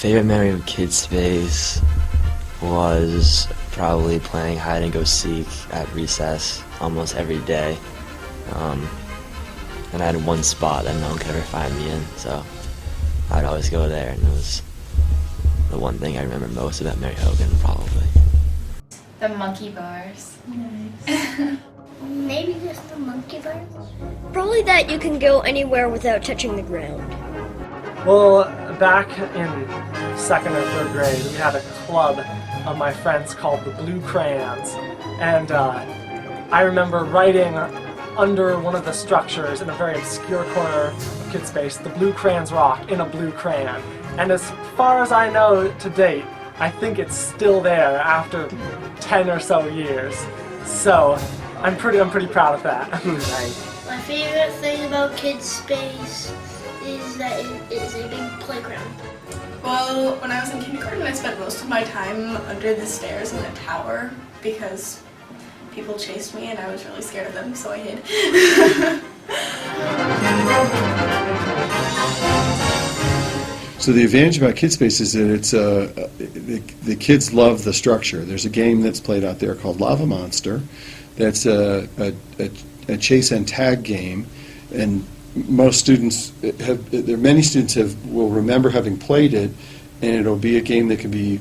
favorite memory of Kidspace was probably playing hide and go seek at recess almost every day. And I had one spot that no one could ever find me in, so I'd always go there, and it was the one thing I remember most about Mary Hogan, probably. The monkey bars. Nice. Maybe just the monkey bars? Probably that you can go anywhere without touching the ground. Well, back in 2nd or 3rd grade, we had a club of my friends called the Blue Crayons, and I remember writing under one of the structures in a very obscure corner of Kidspace, the blue crayons rock in a blue crayon. And as far as I know to date, I think it's still there after 10 or so years. So I'm pretty proud of that. My favorite thing about Kidspace is that it is a big playground. Well, when I was in kindergarten, I spent most of my time under the stairs in the tower because people chased me and I was really scared of them, so I hid. So the advantage about Kidspace is that it's the kids love the structure. There's a game that's played out there called Lava Monster. That's a chase and tag game, and most students many students will remember having played it, and it'll be a game that can be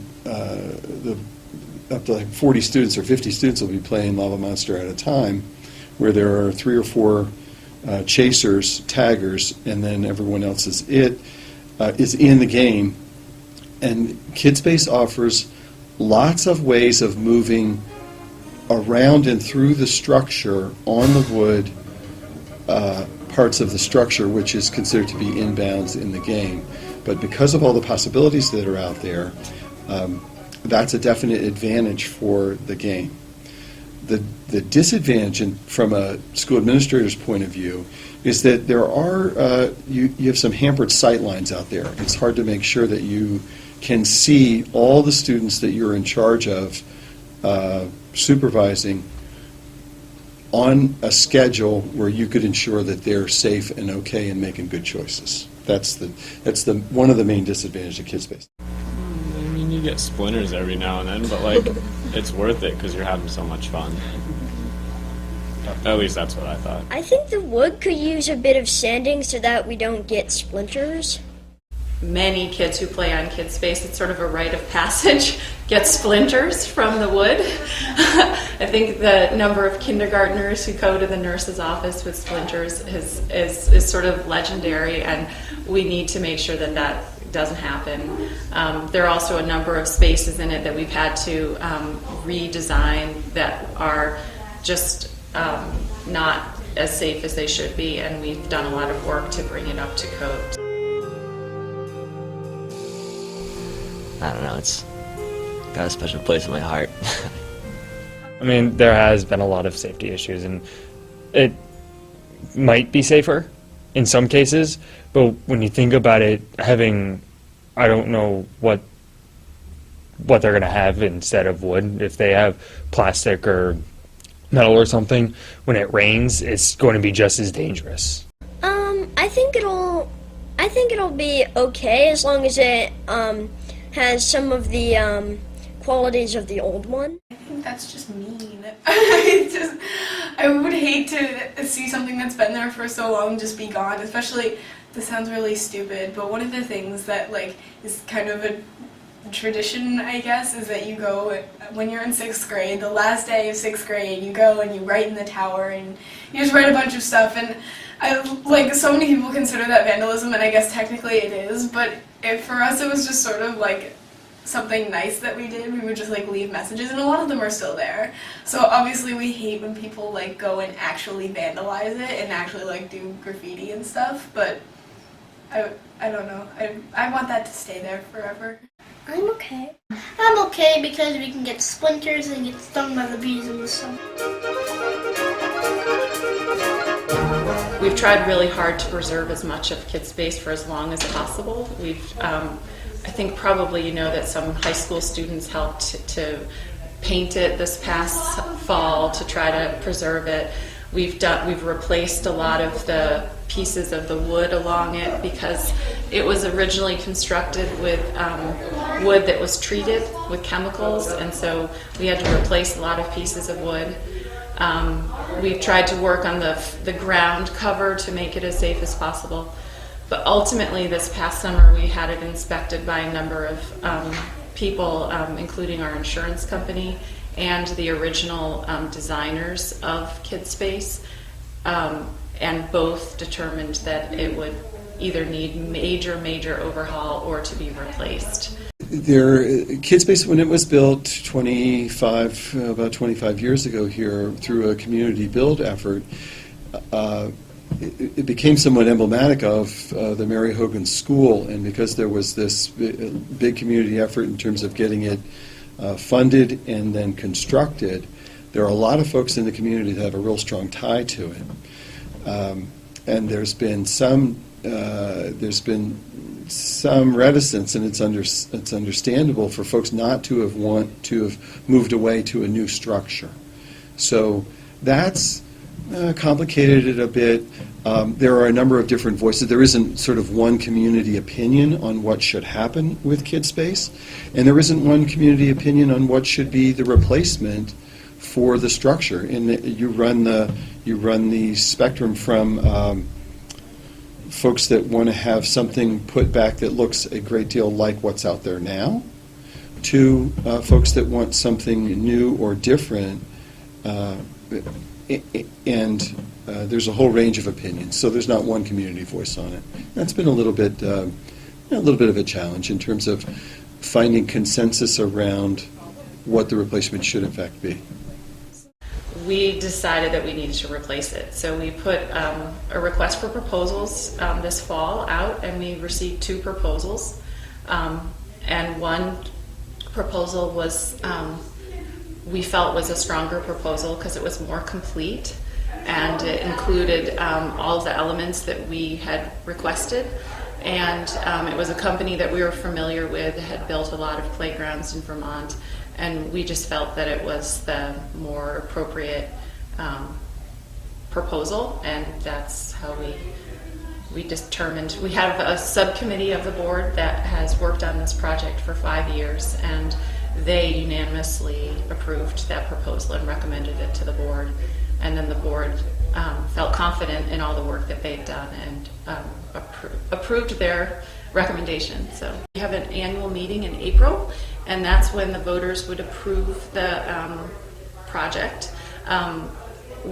up to like 40 students or 50 students will be playing Lava Monster at a time, where there are 3 or 4 chasers, taggers, and then everyone else is in the game. And Kidspace offers lots of ways of moving around and through the structure on the wood parts of the structure, which is considered to be inbounds in the game. But because of all the possibilities that are out there, that's a definite advantage for the game. The disadvantage from a school administrator's point of view is that there are you have some hampered sight lines out there. It's hard to make sure that you can see all the students that you're in charge of supervising on a schedule where you could ensure that they're safe and okay and making good choices. That's one of the main disadvantages of Kidspace. I mean, you get splinters every now and then, but like it's worth it because you're having so much fun. At least that's what I thought. I think the wood could use a bit of sanding so that we don't get splinters. Many kids who play on Kidspace, it's sort of a rite of passage, get splinters from the wood. I think the number of kindergartners who go to the nurse's office with splinters is sort of legendary, and we need to make sure that that doesn't happen. There are also a number of spaces in it that we've had to redesign that are just not as safe as they should be, and we've done a lot of work to bring it up to code. I don't know, it's got a special place in my heart. I mean, there has been a lot of safety issues, and it might be safer in some cases, but when you think about it, having, I don't know what they're going to have instead of wood. If they have plastic or metal or something, when it rains, it's going to be just as dangerous. I think it'll be okay as long as it has some of the qualities of the old one. I think that's just mean. I would hate to see something that's been there for so long just be gone, especially, this sounds really stupid, but one of the things that like is kind of a tradition, I guess, is that you go, when you're in 6th grade, the last day of 6th grade, you go and you write in the tower and you just write a bunch of stuff, and like so many people consider that vandalism, and I guess technically it is, but for us it was just sort of like something nice that we did. We would just like leave messages, and a lot of them are still there. So obviously we hate when people like go and actually vandalize it and actually like do graffiti and stuff, but I don't know. I want that to stay there forever. I'm okay. I'm okay because we can get splinters and get stung by the bees in the summer. We've tried really hard to preserve as much of Kidspace for as long as possible. I think probably you know that some high school students helped to paint it this past fall to try to preserve it. We've replaced a lot of the pieces of the wood along it because it was originally constructed with wood that was treated with chemicals, and so we had to replace a lot of pieces of wood. We've tried to work on the ground cover to make it as safe as possible. But ultimately, this past summer, we had it inspected by a number of people, including our insurance company and the original designers of Kidspace, and both determined that it would either need major overhaul or to be replaced. Kidspace, when it was built about 25 years ago here through a community build effort, it became somewhat emblematic of the Mary Hogan School, and because there was this big community effort in terms of getting it funded and then constructed, there are a lot of folks in the community that have a real strong tie to it. And there's been some reticence, and it's understandable for folks not to have moved away to a new structure. So that's complicated it a bit. There are a number of different voices. There isn't sort of one community opinion on what should happen with Kidspace, and there isn't one community opinion on what should be the replacement for the structure. And you run the spectrum from folks that want to have something put back that looks a great deal like what's out there now, to folks that want something new or different. And there's a whole range of opinions, so there's not one community voice on it. That's been a little bit of a challenge in terms of finding consensus around what the replacement should in fact be. We decided that we needed to replace it, so we put a request for proposals this fall out, and we received 2 proposals, and one proposal was we felt was a stronger proposal because it was more complete, and it included all of the elements that we had requested, and it was a company that we were familiar with, had built a lot of playgrounds in Vermont, and we just felt that it was the more appropriate proposal, and that's how we determined. We have a subcommittee of the board that has worked on this project for 5 years, and they unanimously approved that proposal and recommended it to the board, and then the board felt confident in all the work that they'd done and approved their recommendation. So we have an annual meeting in April, and that's when the voters would approve the project.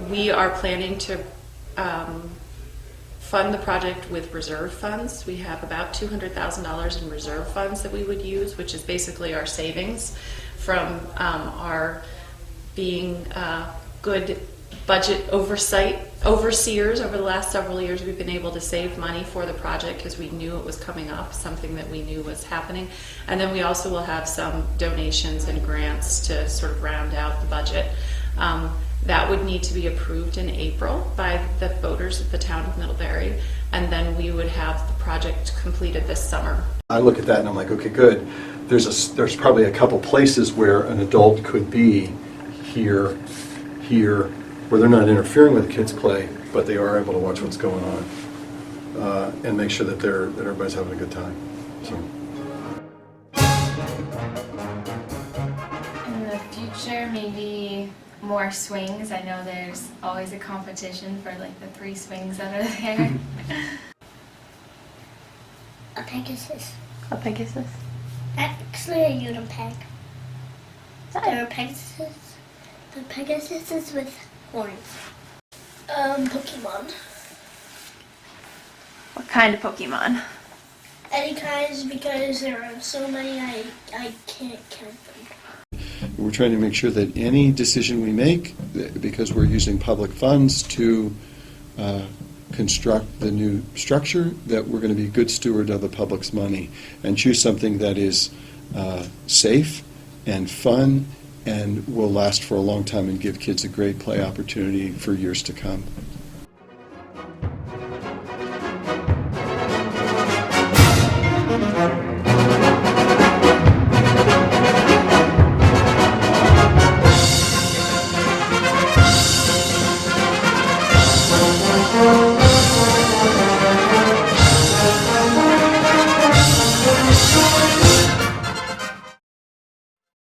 We are planning to fund the project with reserve funds. We have about $200,000 in reserve funds that we would use, which is basically our savings from our being good budget overseers over the last several years. We've been able to save money for the project because we knew it was coming up, something that we knew was happening. And then we also will have some donations and grants to sort of round out the budget. That would need to be approved in April by the voters of the town of Middlebury, and then we would have the project completed this summer. I look at that and I'm like, okay, good. There's probably a couple places where an adult could be here, where they're not interfering with the kids' play, but they are able to watch what's going on and make sure that everybody's having a good time. So. In the future, maybe more swings. I know there's always a competition for like the 3 swings that are there. A Pegasus. A Pegasus? Actually, a Unipeg. There are Pegasus. The Pegasus is with horns. Pokemon. What kind of Pokemon? Any kinds, because there are so many I can't count them. We're trying to make sure that any decision we make, because we're using public funds to construct the new structure, that we're going to be a good steward of the public's money and choose something that is safe and fun and will last for a long time and give kids a great play opportunity for years to come.